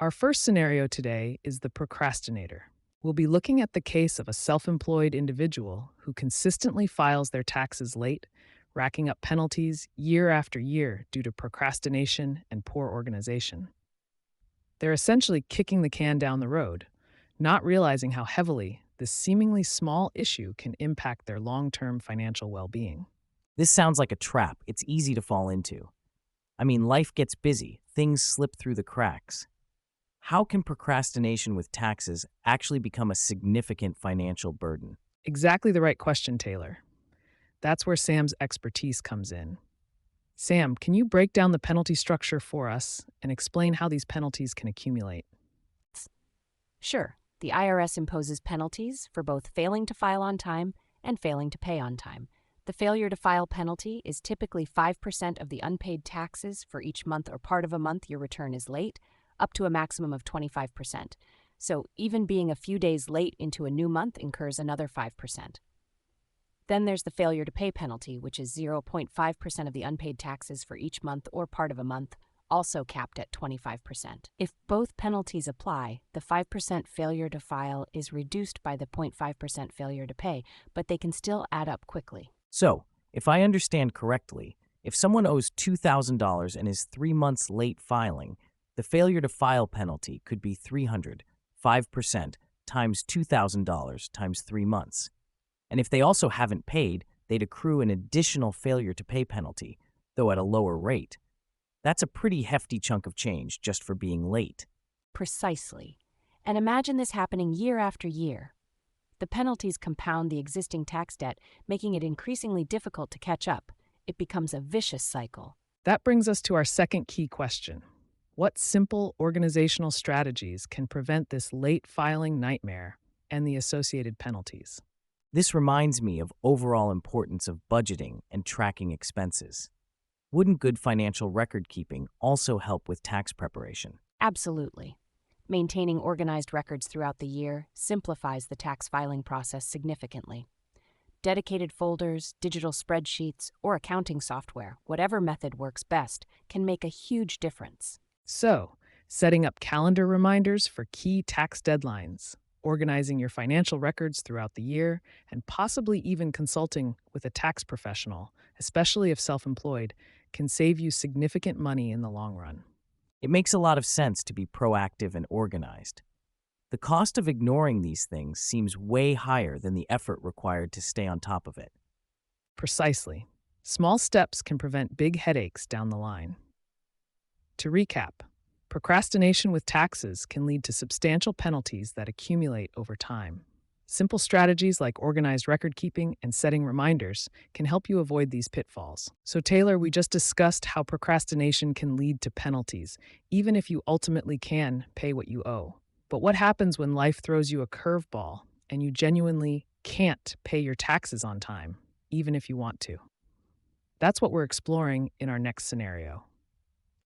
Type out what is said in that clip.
Our first scenario today is the procrastinator. We'll be looking at the case of a self employed individual who consistently files their taxes late, racking up penalties year after year due to procrastination and poor organization. They're essentially kicking the can down the road, not realizing how heavily this seemingly small issue can impact their long term financial well being. This sounds like a trap it's easy to fall into. I mean, life gets busy, things slip through the cracks. How can procrastination with taxes actually become a significant financial burden? Exactly the right question, Taylor. That's where Sam's expertise comes in. Sam, can you break down the penalty structure for us and explain how these penalties can accumulate? Sure, the IRS imposes penalties for both failing to file on time and failing to pay on time. The failure to file penalty is typically 5% of the unpaid taxes for each month or part of a month your return is late, up to a maximum of 25%. So even being a few days late into a new month incurs another 5%. Then there's the failure to pay penalty, which is 0.5% of the unpaid taxes for each month or part of a month, also capped at 25%. If both penalties apply, the 5% failure to file is reduced by the 0.5% failure to pay, but they can still add up quickly. So, if I understand correctly, if someone owes $2,000 and is 3 months late filing, the failure to file penalty could be 5% times $2,000 times 3 months. And if they also haven't paid, they'd accrue an additional failure to pay penalty, though at a lower rate. That's a pretty hefty chunk of change just for being late. Precisely. And imagine this happening year after year. The penalties compound the existing tax debt, making it increasingly difficult to catch up. It becomes a vicious cycle. That brings us to our second key question. What simple organizational strategies can prevent this late filing nightmare and the associated penalties? This reminds me of overall importance of budgeting and tracking expenses. Wouldn't good financial record keeping also help with tax preparation? Absolutely. Maintaining organized records throughout the year simplifies the tax filing process significantly. Dedicated folders, digital spreadsheets, or accounting software, whatever method works best, can make a huge difference. So, setting up calendar reminders for key tax deadlines, organizing your financial records throughout the year, and possibly even consulting with a tax professional, especially if self employed, can save you significant money in the long run. It makes a lot of sense to be proactive and organized. The cost of ignoring these things seems way higher than the effort required to stay on top of it. Precisely. Small steps can prevent big headaches down the line. To recap, procrastination with taxes can lead to substantial penalties that accumulate over time. Simple strategies like organized record keeping and setting reminders can help you avoid these pitfalls. So, Taylor, we just discussed how procrastination can lead to penalties, even if you ultimately can pay what you owe. But what happens when life throws you a curveball and you genuinely can't pay your taxes on time, even if you want to? That's what we're exploring in our next scenario.